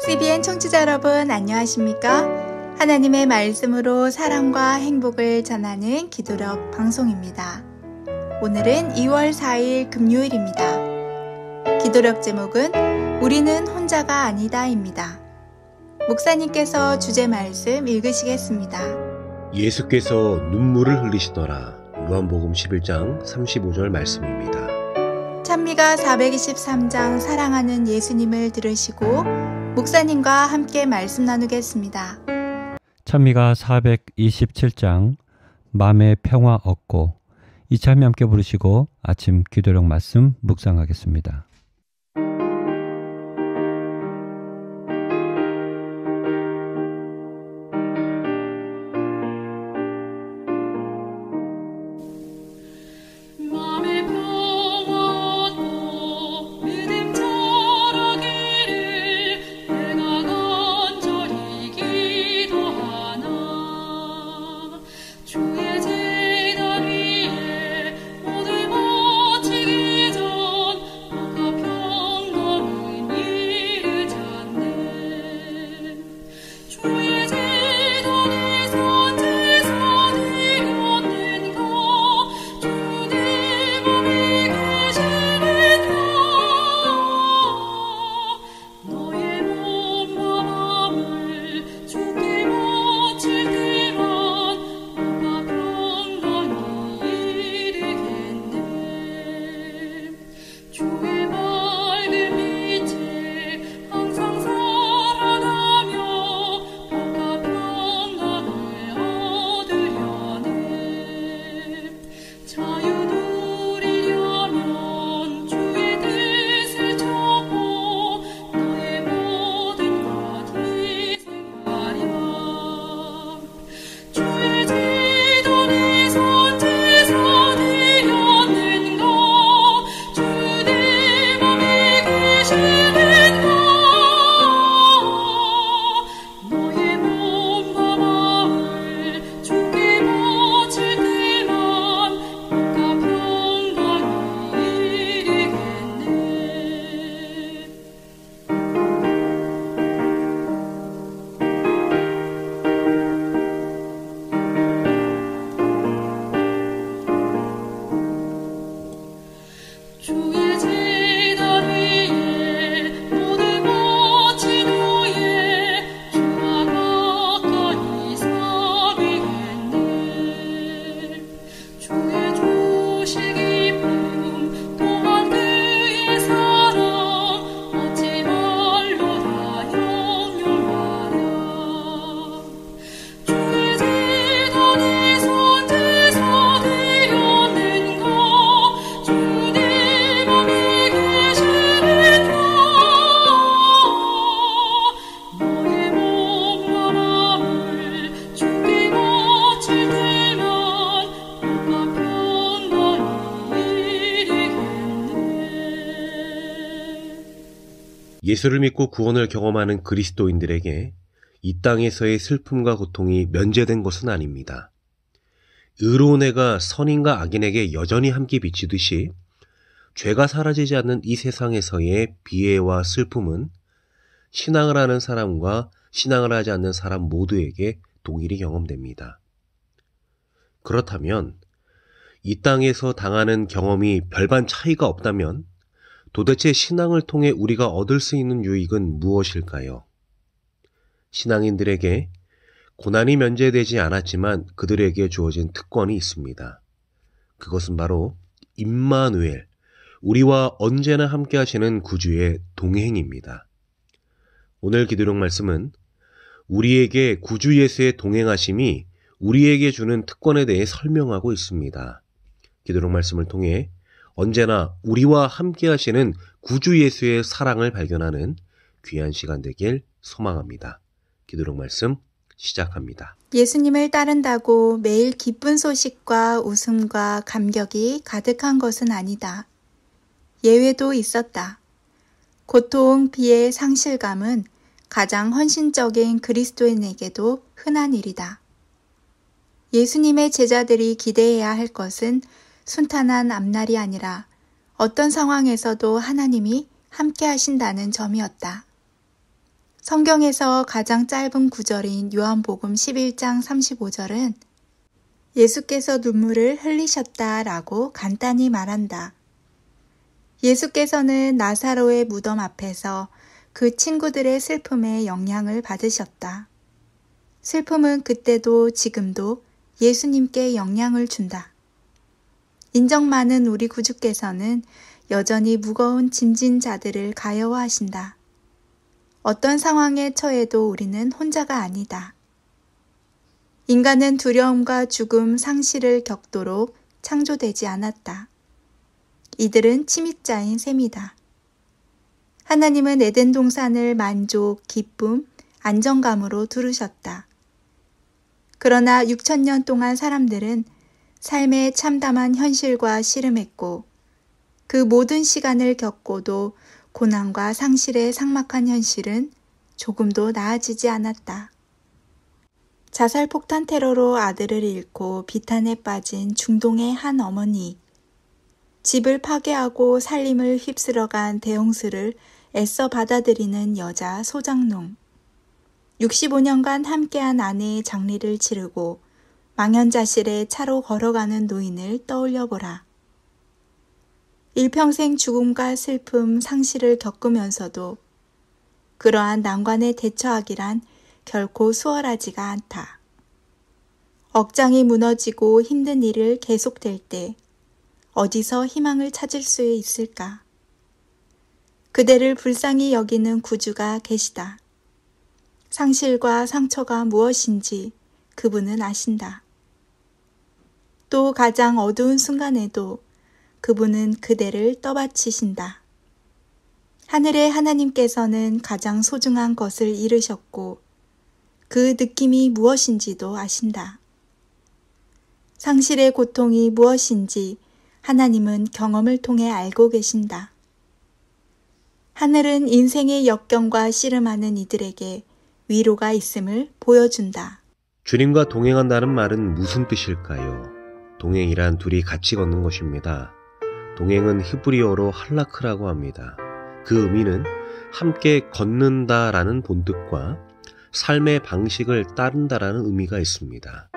CBN 청취자 여러분 안녕하십니까? 하나님의 말씀으로 사랑과 행복을 전하는 기도력 방송입니다. 오늘은 2월 4일 금요일입니다. 기도력 제목은 우리는 혼자가 아니다입니다. 목사님께서 주제 말씀 읽으시겠습니다. 예수께서 눈물을 흘리시더라. 요한복음 11장 35절 말씀입니다. 찬미가 423장 사랑하는 예수님을 들으시고 목사님과 함께 말씀 나누겠습니다. 찬미가 427장 마음의 평화 얻고 이 찬미 함께 부르시고 아침 기도력 말씀 묵상하겠습니다. 예수를 믿고 구원을 경험하는 그리스도인들에게 이 땅에서의 슬픔과 고통이 면제된 것은 아닙니다. 의로운 해가 선인과 악인에게 여전히 함께 비치듯이 죄가 사라지지 않는 이 세상에서의 비애와 슬픔은 신앙을 하는 사람과 신앙을 하지 않는 사람 모두에게 동일히 경험됩니다. 그렇다면 이 땅에서 당하는 경험이 별반 차이가 없다면 도대체 신앙을 통해 우리가 얻을 수 있는 유익은 무엇일까요? 신앙인들에게 고난이 면제되지 않았지만 그들에게 주어진 특권이 있습니다. 그것은 바로 임마누엘, 우리와 언제나 함께 하시는 구주의 동행입니다. 오늘 기도력 말씀은 우리에게 구주 예수의 동행하심이 우리에게 주는 특권에 대해 설명하고 있습니다. 기도력 말씀을 통해 언제나 우리와 함께 하시는 구주 예수의 사랑을 발견하는 귀한 시간 되길 소망합니다. 기도력 말씀 시작합니다. 예수님을 따른다고 매일 기쁜 소식과 웃음과 감격이 가득한 것은 아니다. 예외도 있었다. 고통, 비애, 상실감은 가장 헌신적인 그리스도인에게도 흔한 일이다. 예수님의 제자들이 기대해야 할 것은 순탄한 앞날이 아니라 어떤 상황에서도 하나님이 함께 하신다는 점이었다. 성경에서 가장 짧은 구절인 요한복음 11장 35절은 예수께서 눈물을 흘리셨다라고 간단히 말한다. 예수께서는 나사로의 무덤 앞에서 그 친구들의 슬픔에 영향을 받으셨다. 슬픔은 그때도 지금도 예수님께 영향을 준다. 인정 많은 우리 구주께서는 여전히 무거운 짐진 자들을 가여워하신다. 어떤 상황에 처해도 우리는 혼자가 아니다. 인간은 두려움과 죽음, 상실을 겪도록 창조되지 않았다. 이들은 침입자인 셈이다. 하나님은 에덴 동산을 만족, 기쁨, 안정감으로 두르셨다. 그러나 6,000년 동안 사람들은 삶의 참담한 현실과 씨름했고 그 모든 시간을 겪고도 고난과 상실의 삭막한 현실은 조금도 나아지지 않았다. 자살폭탄 테러로 아들을 잃고 비탄에 빠진 중동의 한 어머니, 집을 파괴하고 살림을 휩쓸어간 대홍수를 애써 받아들이는 여자 소장농, 65년간 함께한 아내의 장례를 치르고 망연자실에 차로 걸어가는 노인을 떠올려보라. 일평생 죽음과 슬픔, 상실을 겪으면서도 그러한 난관에 대처하기란 결코 수월하지가 않다. 억장이 무너지고 힘든 일을 계속될 때 어디서 희망을 찾을 수 있을까? 그대를 불쌍히 여기는 구주가 계시다. 상실과 상처가 무엇인지 그분은 아신다. 또 가장 어두운 순간에도 그분은 그대를 떠받치신다. 하늘의 하나님께서는 가장 소중한 것을 잃으셨고 그 느낌이 무엇인지도 아신다. 상실의 고통이 무엇인지 하나님은 경험을 통해 알고 계신다. 하늘은 인생의 역경과 씨름하는 이들에게 위로가 있음을 보여준다. 주님과 동행한다는 말은 무슨 뜻일까요? 동행이란 둘이 같이 걷는 것입니다. 동행은 히브리어로 할라크라고 합니다. 그 의미는 함께 걷는다라는 본뜻과 삶의 방식을 따른다라는 의미가 있습니다.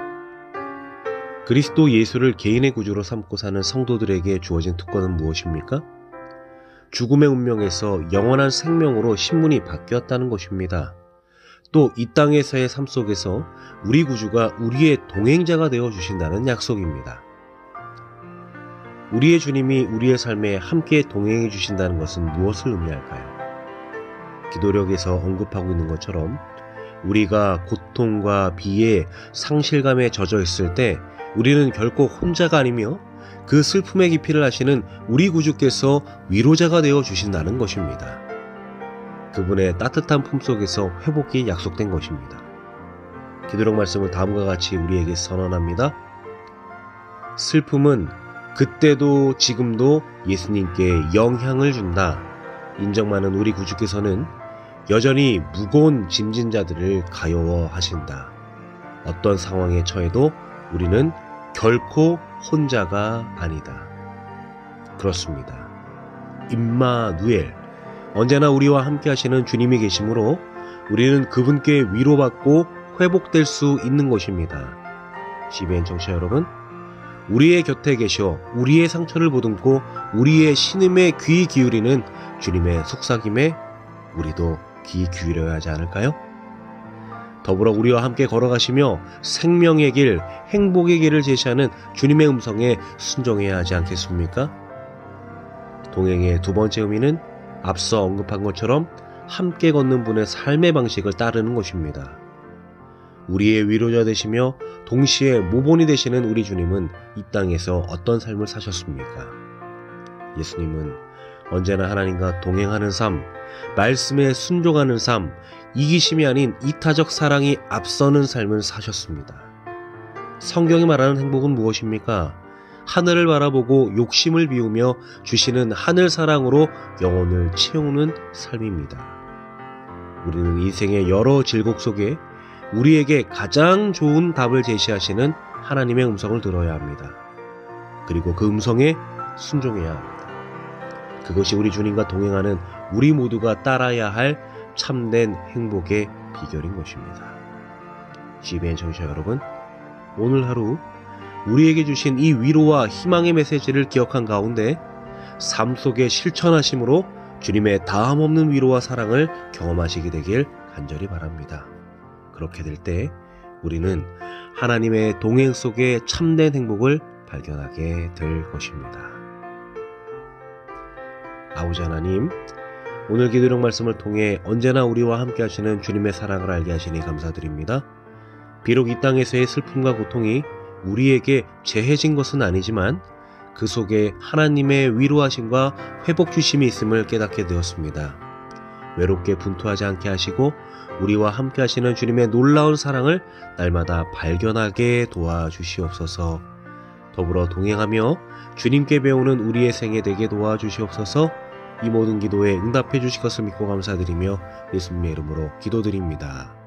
그리스도 예수를 개인의 구주로 삼고 사는 성도들에게 주어진 특권은 무엇입니까? 죽음의 운명에서 영원한 생명으로 신분이 바뀌었다는 것입니다. 또 이 땅에서의 삶 속에서 우리 구주가 우리의 동행자가 되어 주신다는 약속입니다. 우리의 주님이 우리의 삶에 함께 동행해 주신다는 것은 무엇을 의미할까요? 기도력에서 언급하고 있는 것처럼 우리가 고통과 비애, 상실감에 젖어 있을 때 우리는 결코 혼자가 아니며 그 슬픔의 깊이를 아시는 우리 구주께서 위로자가 되어 주신다는 것입니다. 그분의 따뜻한 품속에서 회복이 약속된 것입니다. 기도력 말씀은 다음과 같이 우리에게 선언합니다. 슬픔은 그때도 지금도 예수님께 영향을 준다. 인정 많은 우리 구주께서는 여전히 무거운 짐진 자들을 가여워하신다. 어떤 상황에 처해도 우리는 결코 혼자가 아니다. 그렇습니다. 임마누엘, 언제나 우리와 함께 하시는 주님이 계시므로 우리는 그분께 위로받고 회복될 수 있는 것입니다. CBN 청취자 여러분, 우리의 곁에 계셔 우리의 상처를 보듬고 우리의 신음에 귀 기울이는 주님의 속삭임에 우리도 귀 기울여야 하지 않을까요? 더불어 우리와 함께 걸어가시며 생명의 길, 행복의 길을 제시하는 주님의 음성에 순종해야 하지 않겠습니까? 동행의 두 번째 의미는 앞서 언급한 것처럼 함께 걷는 분의 삶의 방식을 따르는 것입니다. 우리의 위로자 되시며 동시에 모본이 되시는 우리 주님은 이 땅에서 어떤 삶을 사셨습니까? 예수님은 언제나 하나님과 동행하는 삶, 말씀에 순종하는 삶, 이기심이 아닌 이타적 사랑이 앞서는 삶을 사셨습니다. 성경이 말하는 행복은 무엇입니까? 하늘을 바라보고 욕심을 비우며 주시는 하늘 사랑으로 영혼을 채우는 삶입니다. 우리는 인생의 여러 질곡 속에 우리에게 가장 좋은 답을 제시하시는 하나님의 음성을 들어야 합니다. 그리고 그 음성에 순종해야 합니다. 그것이 우리 주님과 동행하는 우리 모두가 따라야 할 참된 행복의 비결인 것입니다. CBN 청취자 여러분, 오늘 하루 우리에게 주신 이 위로와 희망의 메시지를 기억한 가운데 삶 속에 실천하심으로 주님의 다함없는 위로와 사랑을 경험하시게 되길 간절히 바랍니다. 그렇게 될 때 우리는 하나님의 동행 속에 참된 행복을 발견하게 될 것입니다. 아버지 하나님, 오늘 기도력 말씀을 통해 언제나 우리와 함께 하시는 주님의 사랑을 알게 하시니 감사드립니다. 비록 이 땅에서의 슬픔과 고통이 우리에게 재해진 것은 아니지만 그 속에 하나님의 위로하심과 회복 주심이 있음을 깨닫게 되었습니다. 외롭게 분투하지 않게 하시고 우리와 함께 하시는 주님의 놀라운 사랑을 날마다 발견하게 도와주시옵소서. 더불어 동행하며 주님께 배우는 우리의 생애 되게 도와주시옵소서. 이 모든 기도에 응답해 주실 것을 믿고 감사드리며 예수님의 이름으로 기도드립니다.